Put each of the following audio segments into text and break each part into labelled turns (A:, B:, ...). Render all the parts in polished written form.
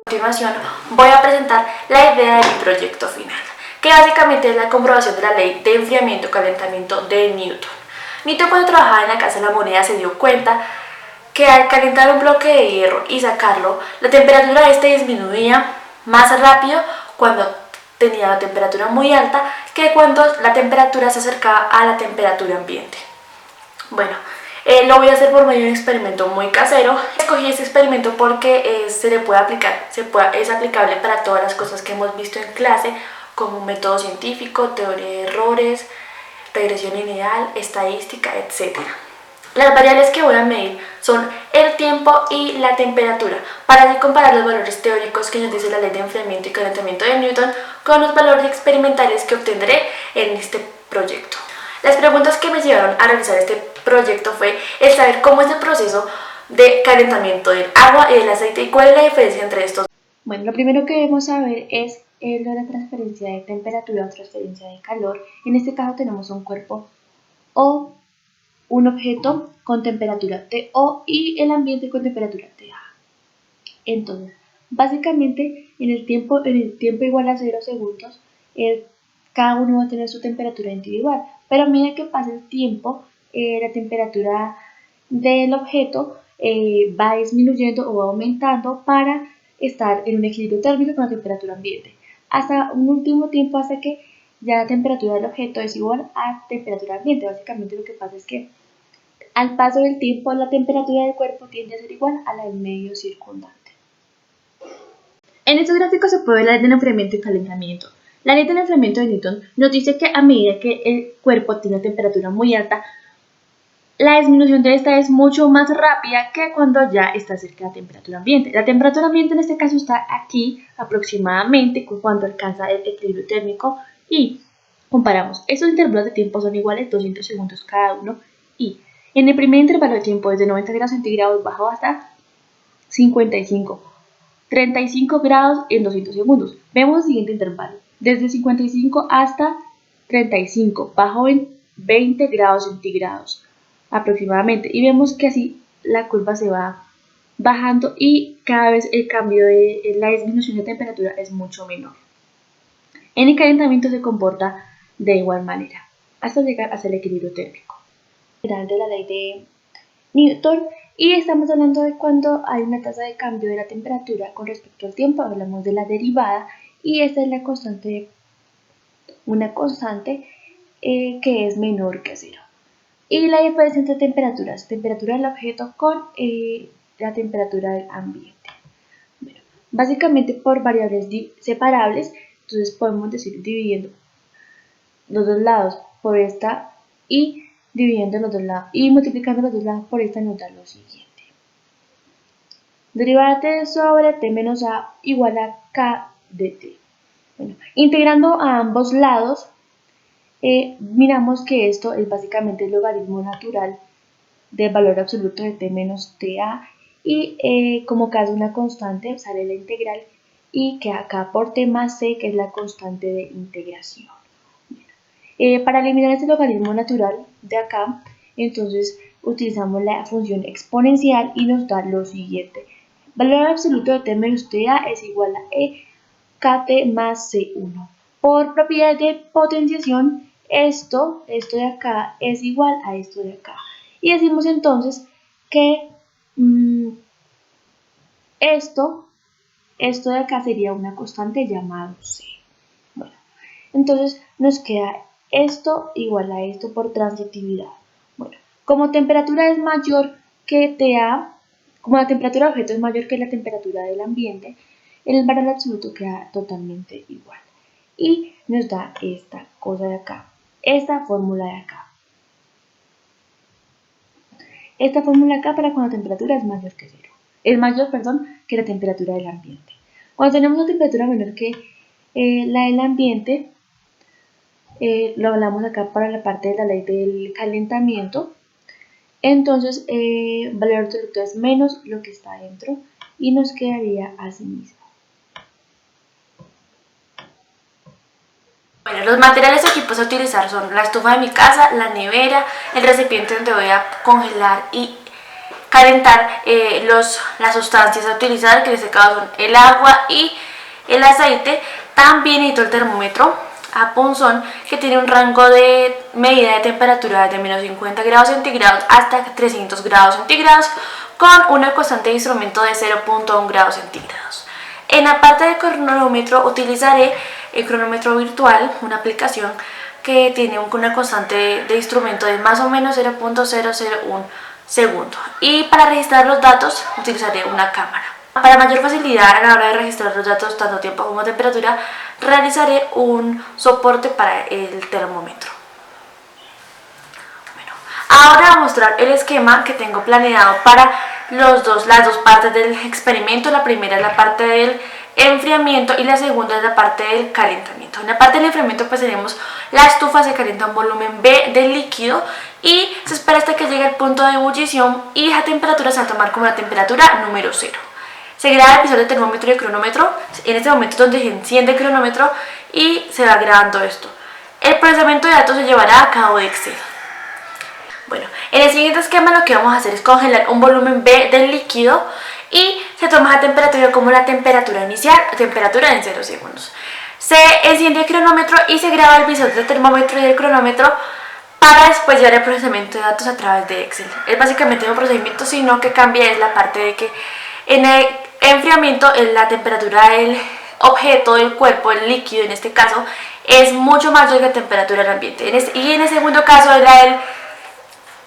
A: A continuación voy a presentar la idea de mi proyecto final, que básicamente es la comprobación de la ley de enfriamiento y calentamiento de Newton. Newton, cuando trabajaba en la Casa de la Moneda, se dio cuenta que al calentar un bloque de hierro y sacarlo, la temperatura de este disminuía más rápido cuando tenía la temperatura muy alta que cuando la temperatura se acercaba a la temperatura ambiente. Bueno, lo voy a hacer por medio de un experimento muy casero. Escogí este experimento porque se le puede aplicar, es aplicable para todas las cosas que hemos visto en clase, como método científico, teoría de errores, regresión lineal, estadística, etc. Las variables que voy a medir son el tiempo y la temperatura, para así comparar los valores teóricos que nos dice la ley de enfriamiento y calentamiento de Newton con los valores experimentales que obtendré en este proyecto. Las preguntas que me llevaron a realizar este proyecto fue el saber cómo es el proceso de calentamiento del agua y del aceite y cuál es la diferencia entre estos.
B: Bueno, lo primero que debemos saber es lo de la transferencia de temperatura o transferencia de calor. En este caso tenemos un cuerpo o un objeto con temperatura TO y el ambiente con temperatura TA. Entonces, básicamente en el tiempo igual a 0 segundos, cada uno va a tener su temperatura individual, pero a medida que pasa el tiempo, la temperatura del objeto va disminuyendo o va aumentando para estar en un equilibrio térmico con la temperatura ambiente, hasta un último tiempo, hasta que ya la temperatura del objeto es igual a temperatura ambiente. Básicamente lo que pasa es que al paso del tiempo la temperatura del cuerpo tiende a ser igual a la del medio circundante. En estos gráficos se puede ver la ley del enfriamiento y calentamiento. La ley del enfriamiento de Newton nos dice que a medida que el cuerpo tiene una temperatura muy alta, la disminución de esta es mucho más rápida que cuando ya está cerca de la temperatura ambiente. La temperatura ambiente en este caso está aquí aproximadamente cuando alcanza el equilibrio térmico, y comparamos. Estos intervalos de tiempo son iguales, 200 segundos cada uno, y en el primer intervalo de tiempo desde 90 grados centígrados bajó hasta 55, 35 grados en 200 segundos. Vemos el siguiente intervalo, desde 55 hasta 35, bajó en 20 grados centígrados aproximadamente, y vemos que así la curva se va bajando y cada vez el cambio de la disminución de temperatura es mucho menor. En el calentamiento se comporta de igual manera hasta llegar hasta el equilibrio térmico. General de la ley de Newton, y estamos hablando de cuando hay una tasa de cambio de la temperatura con respecto al tiempo. Hablamos de la derivada, y esta es la constante, una constante que es menor que 0. Y la diferencia entre temperaturas, temperatura del objeto con la temperatura del ambiente. Bueno, básicamente por variables separables, entonces podemos decir dividiendo los dos lados por esta y dividiendo los dos lados y multiplicando los dos lados por esta, nos da lo siguiente. Derivada de T sobre T menos A igual a K de T. Bueno, integrando a ambos lados, miramos que esto es básicamente el logaritmo natural del valor absoluto de T menos TA, y como K es una constante, sale la integral y queda acá por T más C, que es la constante de integración. Para eliminar este logaritmo natural de acá, entonces utilizamos la función exponencial y nos da lo siguiente. Valor absoluto de T menos TA es igual a KT más C1. Por propiedad de potenciación, esto de acá es igual a esto de acá. Y decimos entonces que esto de acá sería una constante llamada C. Bueno, entonces nos queda esto igual a esto por transitividad. Bueno, como temperatura es mayor que TA, como la temperatura del objeto es mayor que la temperatura del ambiente, el valor absoluto queda totalmente igual. Y nos da esta cosa de acá, esta fórmula de acá. Esta fórmula acá para cuando la temperatura es mayor que 0. Es mayor, que la temperatura del ambiente. Cuando tenemos una temperatura menor que la del ambiente, lo hablamos acá para la parte de la ley del calentamiento, entonces valor absoluto es menos lo que está dentro y nos quedaría así mismo.
A: Bueno, los materiales o equipos a utilizar son la estufa de mi casa, la nevera, el recipiente donde voy a congelar y calentar las sustancias a utilizar, que en este caso son el agua y el aceite. También necesito el termómetro a punzón, que tiene un rango de medida de temperatura desde menos 50 grados centígrados hasta 300 grados centígrados, con una constante de instrumento de 0.1 grados centígrados. En la parte del cronómetro utilizaré el cronómetro virtual, una aplicación que tiene una constante de instrumento de más o menos 0.001 segundo. Y para registrar los datos utilizaré una cámara. Para mayor facilidad a la hora de registrar los datos, tanto tiempo como temperatura, realizaré un soporte para el termómetro. Bueno, ahora voy a mostrar el esquema que tengo planeado para las dos partes del experimento. La primera es la parte del enfriamiento y la segunda es la parte del calentamiento. En la parte del enfriamiento pues tenemos la estufa, se calienta a un volumen B del líquido y se espera hasta que llegue al punto de ebullición, y esa temperatura se va a tomar como la temperatura número 0. Se graba el visor de termómetro y el cronómetro. En este momento es donde se enciende el cronómetro y se va grabando esto. El procesamiento de datos se llevará a cabo de Excel. Bueno, en el siguiente esquema lo que vamos a hacer es congelar un volumen B del líquido y se toma la temperatura como la temperatura inicial, temperatura en 0 segundos. Se enciende el cronómetro y se graba el visor del termómetro y del cronómetro para después llevar el procesamiento de datos a través de Excel. Es básicamente un procedimiento, sino que cambia es la parte de que en el enfriamiento la temperatura del objeto, del cuerpo, el líquido en este caso, es mucho mayor que la temperatura del ambiente. Y en el segundo caso, el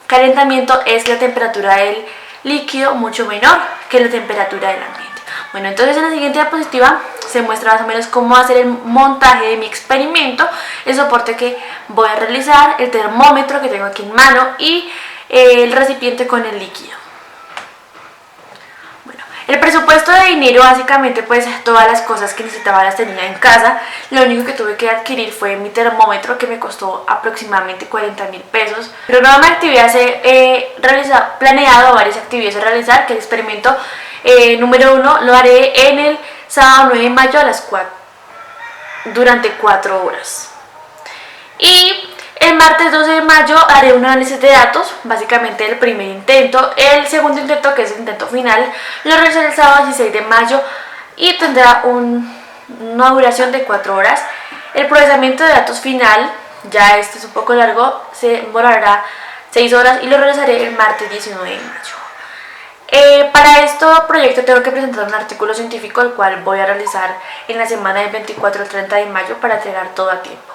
A: calentamiento, es la temperatura del líquido mucho menor que la temperatura del ambiente. Bueno, entonces en la siguiente diapositiva se muestra más o menos cómo hacer el montaje de mi experimento, el soporte que voy a realizar, el termómetro que tengo aquí en mano y el recipiente con el líquido. El presupuesto de dinero, básicamente pues todas las cosas que necesitaba las tenía en casa. Lo único que tuve que adquirir fue mi termómetro, que me costó aproximadamente 40.000 pesos. Pero nuevamente actividades he planeado varias actividades a realizar, que el experimento número 1 lo haré en el sábado 9 de mayo a las 4, durante 4 horas. Y el martes 12 de mayo haré un análisis de datos, básicamente el primer intento. El segundo intento, que es el intento final, lo realizaré el sábado 16 de mayo y tendrá una duración de 4 horas. El procesamiento de datos final, ya este es un poco largo, se demorará 6 horas y lo realizaré el martes 19 de mayo. Para este proyecto tengo que presentar un artículo científico, el cual voy a realizar en la semana del 24 al 30 de mayo para entregar todo a tiempo.